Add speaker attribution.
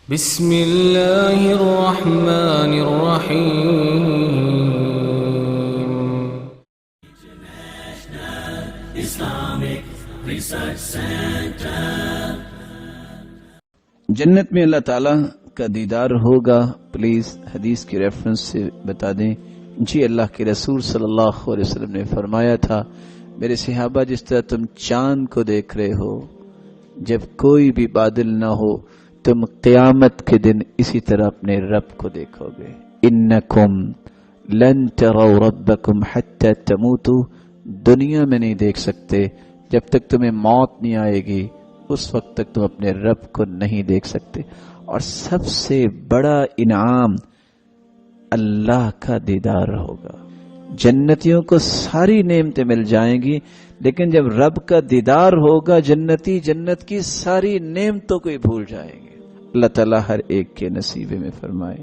Speaker 1: بسم اللہ الرحمن الرحیم.
Speaker 2: جنت میں اللہ تعالیٰ کا دیدار ہوگا. پلیز حدیث کی ریفرنس سے بتا دیں. جی، اللہ کے رسول صلی اللہ علیہ وسلم نے فرمایا تھا، میرے صحابہ جس طرح تم چاند کو دیکھ رہے ہو جب کوئی بھی بادل نہ ہو، تم قیامت کے دن اسی طرح اپنے رب کو دیکھو گے. انکم لن تروا ربکم حتی تموتوا، دنیا میں نہیں دیکھ سکتے جب تک تمہیں موت نہیں آئے گی، اس وقت تک تم اپنے رب کو نہیں دیکھ سکتے. اور سب سے بڑا انعام اللہ کا دیدار ہوگا. جنتیوں کو ساری نعمتیں مل جائیں گی، لیکن جب رب کا دیدار ہوگا جنتی جنت کی ساری نعمتوں کو ہی بھول جائیں گے. اللہ تعالیٰ ہر ایک کے نصیبے میں فرمائے.